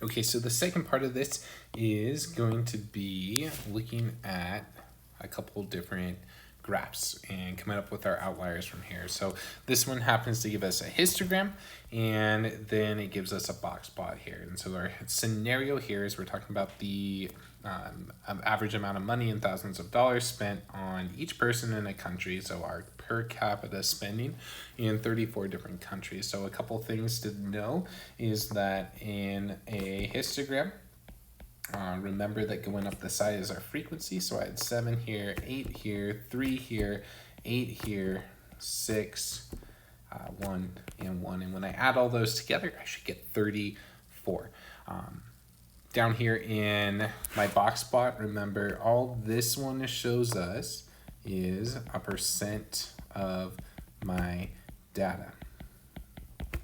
Okay, so the second part of this is going to be looking at a couple different graphs and coming up with our outliers from here. So this one happens to give us a histogram, and then it gives us a box plot here. And so our scenario here is we're talking about the average amount of money in thousands of dollars spent on each person in a country. So our per capita spending in 34 different countries. So a couple things to know is that in a histogram, remember that going up the side is our frequency. So I had 7 here, 8 here, 3 here, 8 here, 6, 1, and 1. And when I add all those together, I should get 34. Down here in my box plot, remember all this one shows us is a percent of my data.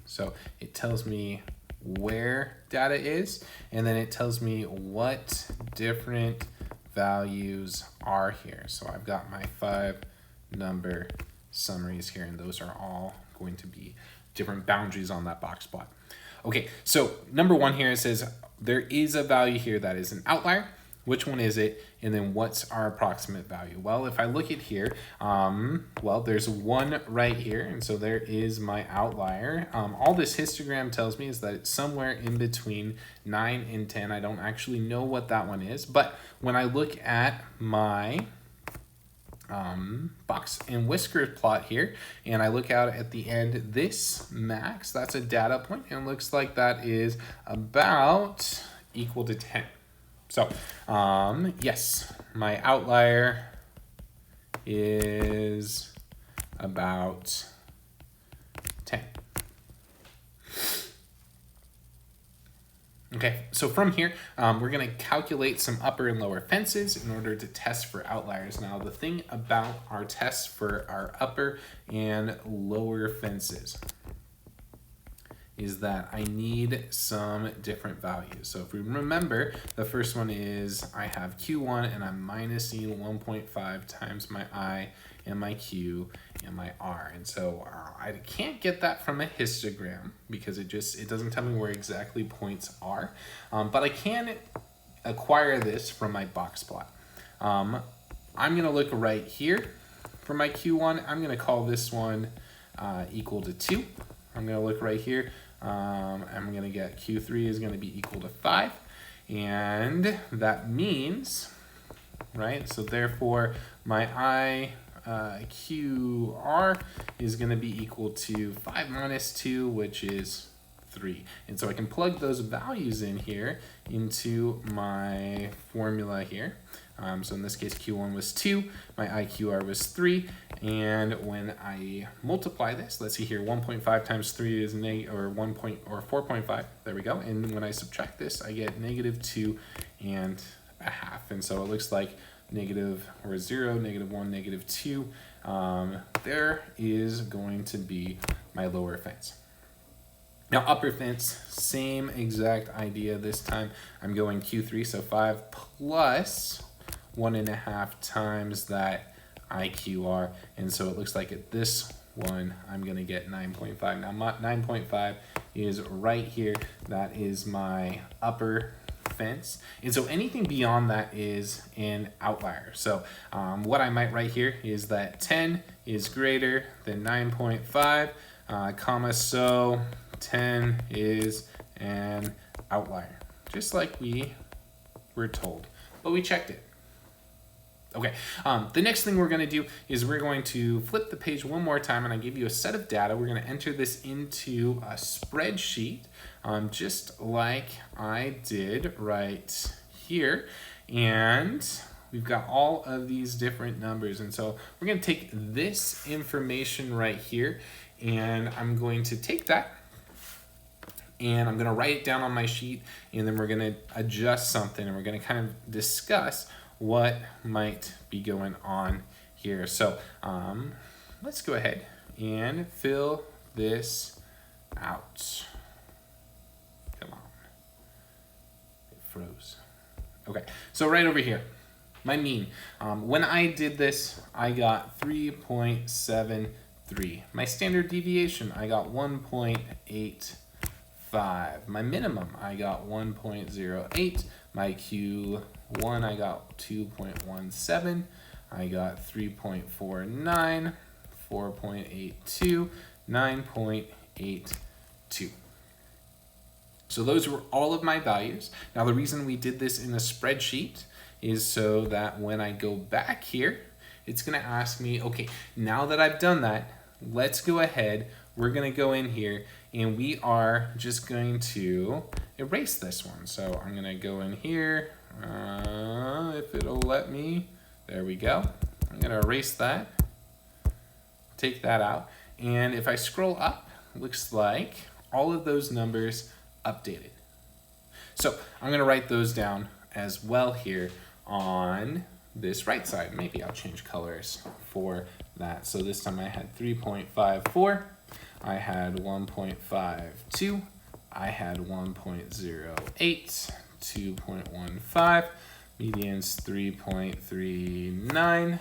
So it tells me where data is, and then it tells me what different values are here. So I've got my 5 number summaries here, and those are all going to be different boundaries on that box plot. Okay, so number 1 here, it says there is a value here that is an outlier. Which one is it? And then what's our approximate value? Well, if I look at here, well, there's 1 right here. And so there is my outlier. All this histogram tells me is that it's somewhere in between 9 and 10. I don't actually know what that one is. But when I look at my box and whiskers plot here, and I look out at the end, this max, that's a data point, and it looks like that is about equal to 10. So, yes, my outlier is about 10. Okay, so from here, we're going to calculate some upper and lower fences in order to test for outliers. Now, the thing about our tests for our upper and lower fences is that I need some different values. So if we remember, the first one is I have Q1 and I'm minusing 1.5 times my I and my Q and my R. And so I can't get that from a histogram because it doesn't tell me where exactly points are. But I can acquire this from my box plot. I'm gonna look right here for my Q1. I'm gonna call this one equal to 2. I'm gonna look right here. I'm going to get Q3 is going to be equal to 5. And that means, right, so therefore my IQR is going to be equal to 5 minus 2, which is 3. And so I can plug those values in here into my formula here. So in this case, Q1 was 2, my IQR was 3, and when I multiply this, let's see here, 1.5 times 3 is 4.5, there we go, and when I subtract this, I get -2 and a half, and so it looks like -0, -1, -2, there is going to be my lower fence. Now upper fence, same exact idea this time. I'm going Q3, so 5 plus 1.5 times that IQR, and so it looks like at this one I'm gonna get 9.5. Now 9.5 is right here. That is my upper fence, and so anything beyond that is an outlier. So what I might write here is that 10 is greater than 9.5, comma, so 10 is an outlier, just like we were told, but we checked it. Okay, the next thing we're going to do is we're going to flip the page one more time, and I give you a set of data. We're going to enter this into a spreadsheet, just like I did right here, and we've got all of these different numbers, and so we're going to take this information right here, and I'm going to take that, and I'm going to write it down on my sheet, and then we're going to adjust something, and we're going to kind of discuss what might be going on here. So let's go ahead and fill this out. Come on, it froze. Okay, so right over here, my mean. When I did this, I got 3.73. My standard deviation, I got 1.85. 5. My minimum, I got 1.08. My Q1, I got 2.17. I got 3.49, 4.82, 9.82. So those were all of my values. Now the reason we did this in a spreadsheet is so that when I go back here, it's gonna ask me, okay, now that I've done that, let's go ahead, we're gonna go in here and we are just going to erase this one. So I'm gonna go in here, if it'll let me, there we go. I'm gonna erase that, take that out. And if I scroll up, it looks like all of those numbers updated. So I'm gonna write those down as well here on this right side. Maybe I'll change colors for that. So this time I had 3.54, I had 1.52, I had 1.08, 2.15, median's 3.39,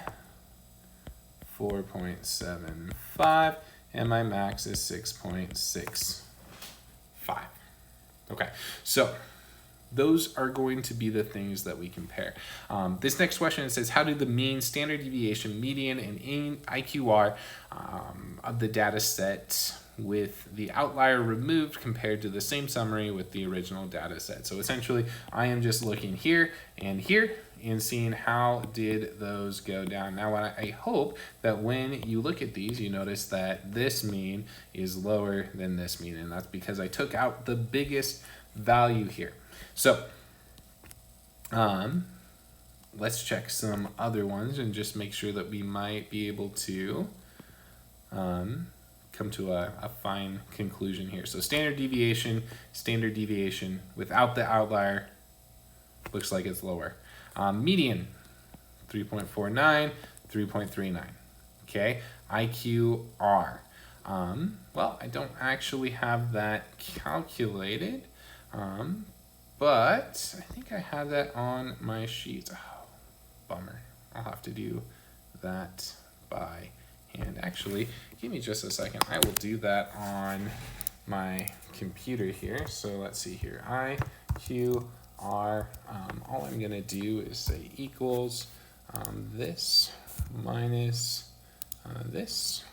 4.75, and my max is 6.65. Okay, so those are going to be the things that we compare. This next question, it says, how do the mean, standard deviation, median, and IQR of the data set with the outlier removed compared to the same summary with the original data set? So essentially, I am just looking here and seeing how did those go down. Now, I hope that when you look at these, you notice that this mean is lower than this mean, and that's because I took out the biggest value here. So let's check some other ones and just make sure that we might be able to come to a fine conclusion here. So standard deviation without the outlier looks like it's lower. Median, 3.49, 3.39. Okay, IQR. Well, I don't actually have that calculated. But I think I have that on my sheet. Oh, bummer. I'll have to do that by hand. Actually, give me just a second. I will do that on my computer here. So let's see here. IQR. All I'm going to do is say equals this minus this.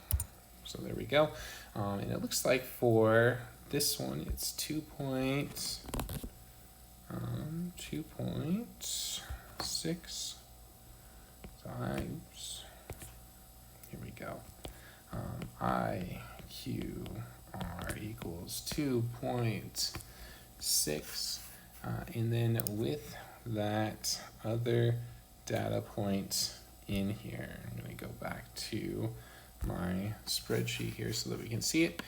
So there we go. And it looks like for this one, it's 2.6 times, here we go, IQR equals 2.6, and then with that other data point in here, I'm going to go back to my spreadsheet here so that we can see it.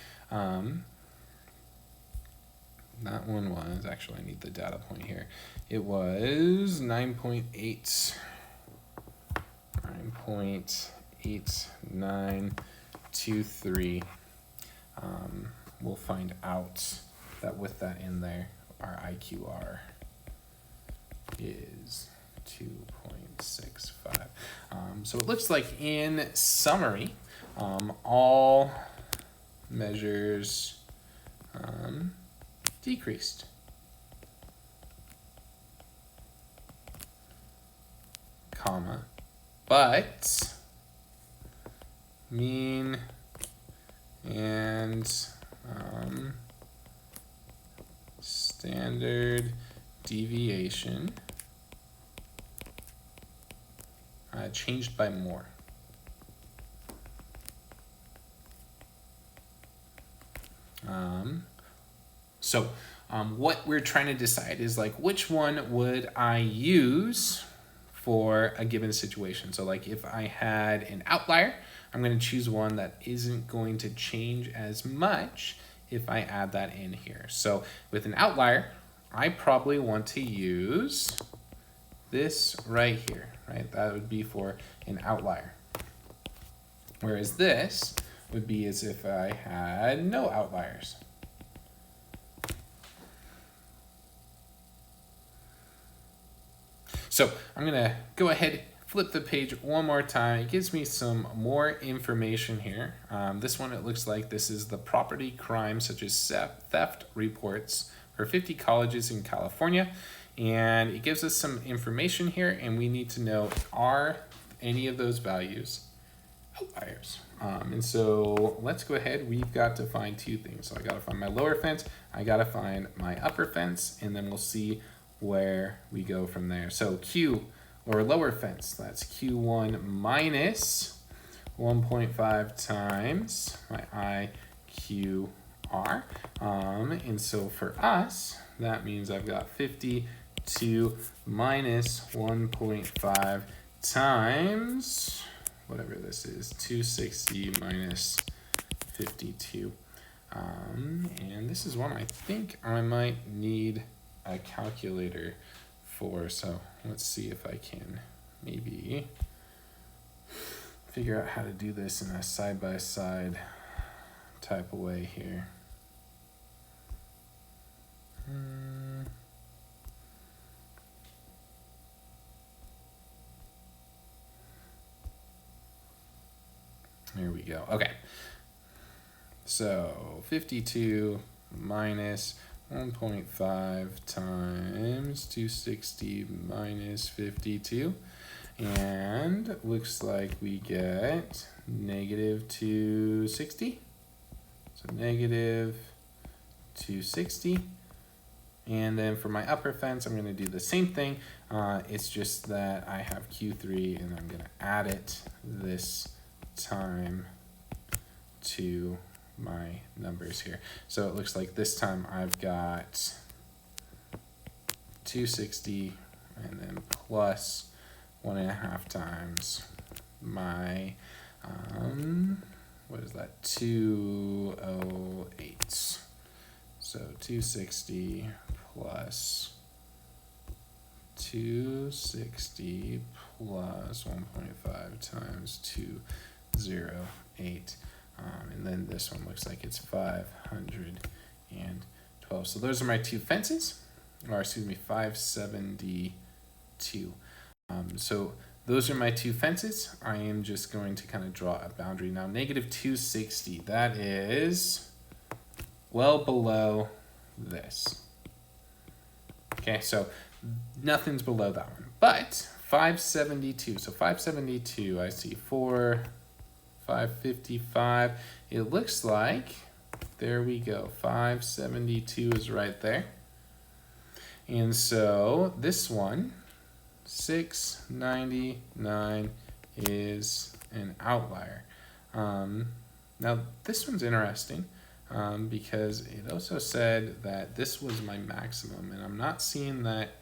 That one was, actually I need the data point here. It was 9.8923. We'll find out that with that in there, our IQR is 2.65. So it looks like in summary, all measures decreased. Comma, but mean and standard deviation changed by more. So what we're trying to decide is like, which one would I use for a given situation? So like if I had an outlier, I'm going to choose one that isn't going to change as much if I add that in here. So with an outlier, I probably want to use this right here, right? That would be for an outlier. Whereas this would be as if I had no outliers. So I'm gonna go ahead, flip the page one more time, it gives me some more information here. This one, it looks like this is the property crimes such as theft reports for 50 colleges in California. And it gives us some information here, and we need to know, are any of those values outliers? And so let's go ahead. We've got to find two things. So I got to find my lower fence, I got to find my upper fence, and then we'll see where we go from there. So Q, or lower fence, that's Q1 minus 1.5 times my IQR. And so for us, that means I've got 52 minus 1.5 times whatever this is, 260 minus 52. And this is one I think I might need a calculator for. So let's see if I can maybe figure out how to do this in a side-by-side type of way here. Here we go. Okay. So 52 minus 1.5 times 260 minus 52. And looks like we get negative 260. So negative 260. And then for my upper fence, I'm going to do the same thing. It's just that I have Q3 and I'm going to add it this time to my numbers here. So it looks like this time I've got 260 and then plus 1.5 times my, what is that, 208. So 260 plus 260 plus 1.5 times 208. And then this one looks like it's 512. So those are my two fences, or excuse me, 572. So those are my two fences. I am just going to kind of draw a boundary now. Negative 260, that is well below this. Okay, so nothing's below that one. But 572, so 572, I see 555. It looks like, there we go, 572 is right there. And so this one, 699 is an outlier. Now this one's interesting because it also said that this was my maximum, and I'm not seeing that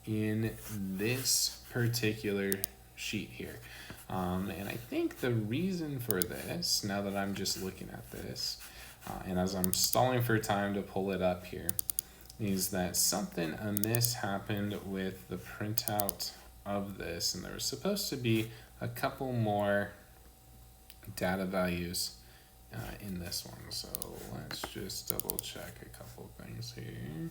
in this particular sheet here. And I think the reason for this, now that I'm just looking at this, and as I'm stalling for time to pull it up here, is that something amiss happened with the printout of this, and there was supposed to be a couple more data values in this one. So let's just double check a couple things here.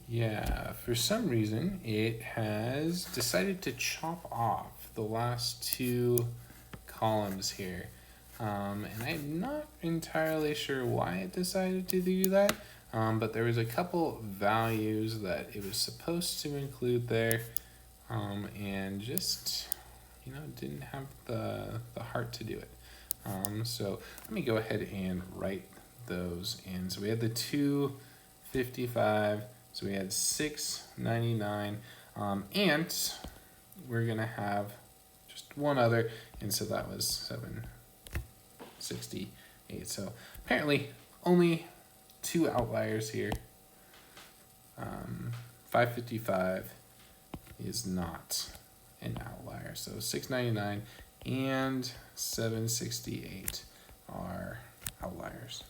Yeah, for some reason, it has decided to chop off the last two columns here. And I'm not entirely sure why it decided to do that, but there was a couple values that it was supposed to include there, and just, didn't have the heart to do it. So let me go ahead and write those in. So we had the 255. So we had 699, and we're gonna have just one other, and so that was 768. So apparently only two outliers here, 555 is not an outlier. So 699 and 768 are outliers.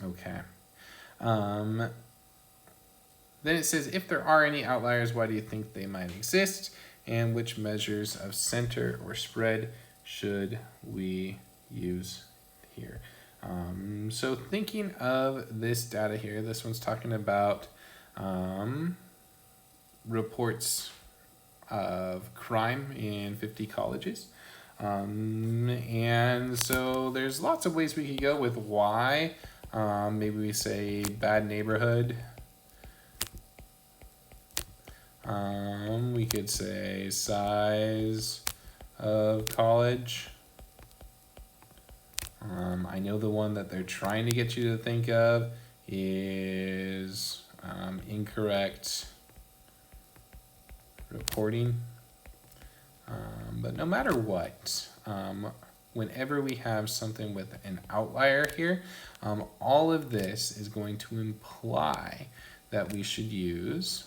Okay. Then it says, if there are any outliers, why do you think they might exist? And which measures of center or spread should we use here? So thinking of this data here, this one's talking about reports of crime in 50 colleges. And so there's lots of ways we could go with why. Maybe we say bad neighborhood. We could say size of college. I know the one that they're trying to get you to think of is incorrect reporting. But no matter what, whenever we have something with an outlier here, all of this is going to imply that we should use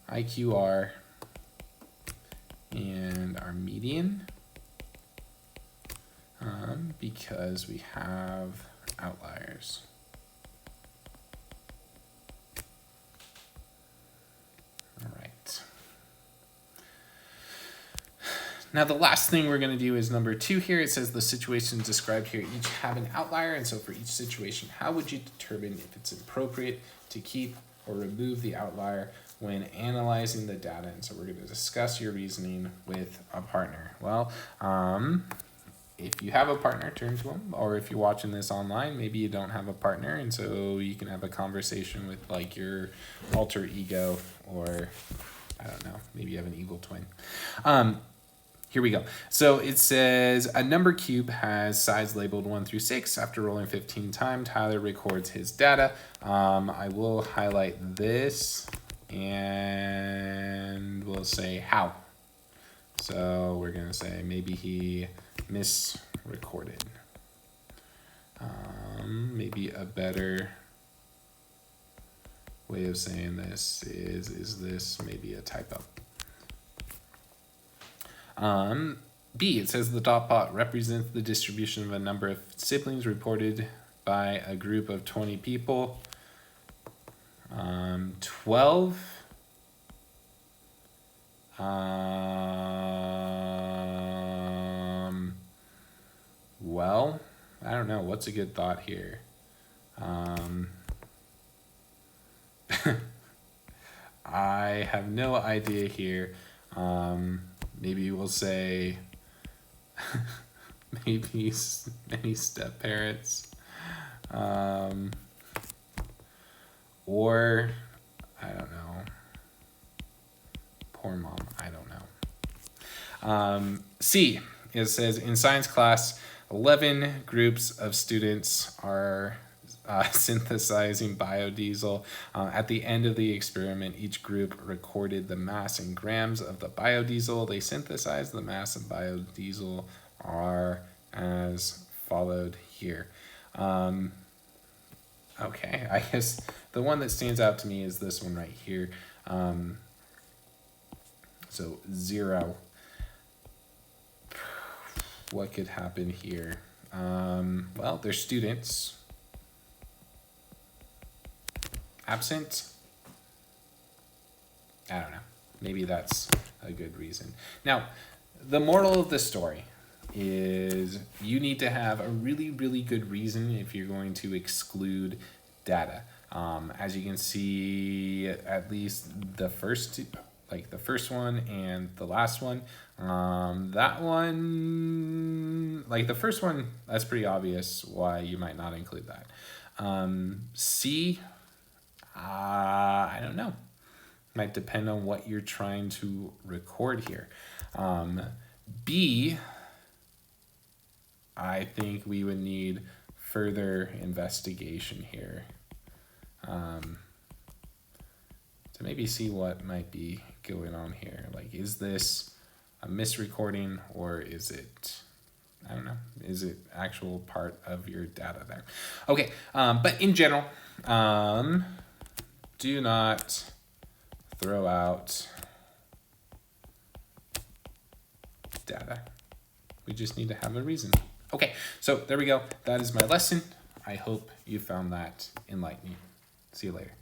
IQR and our median because we have outliers. All right. Now the last thing we're going to do is number 2 here. It says the situations described here each have an outlier, and so for each situation, how would you determine if it's appropriate to keep or remove the outlier when analyzing the data? And so we're going to discuss your reasoning with a partner. Well, if you have a partner, turn to them. Or if you're watching this online, maybe you don't have a partner, and so you can have a conversation with like your alter ego, or I don't know, maybe you have an evil twin. Here we go. So it says a number cube has sides labeled 1 through 6. After rolling 15 times, Tyler records his data. I will highlight this and we'll say how. So we're going to say maybe he misrecorded. Maybe a better way of saying this is this maybe a typo? B, it says the dot plot represents the distribution of a number of siblings reported by a group of 20 people. 12. Well, I don't know. What's a good thought here? I have no idea here. Maybe we'll say maybe many step parents, or I don't know, poor mom. I don't know. C, it says in science class, 11 groups of students are synthesizing biodiesel. At the end of the experiment, each group recorded the mass in grams of the biodiesel. They synthesized the mass of biodiesel are as followed here. Okay, I guess the one that stands out to me is this one right here. So 0. What could happen here? Well, they're students. Absent? I don't know. Maybe that's a good reason. Now, the moral of the story is you need to have a really, really good reason if you're going to exclude data. As you can see, at least the first one and the last one, that one, like the first one, that's pretty obvious why you might not include that. C, I don't know. Might depend on what you're trying to record here. B, I think we would need further investigation here to maybe see what might be going on here. Like, is this a misrecording or is it I don't know. Is it actual part of your data there? Okay, but in general, do not throw out data. We just need to have a reason. Okay, so there we go. That is my lesson. I hope you found that enlightening. See you later.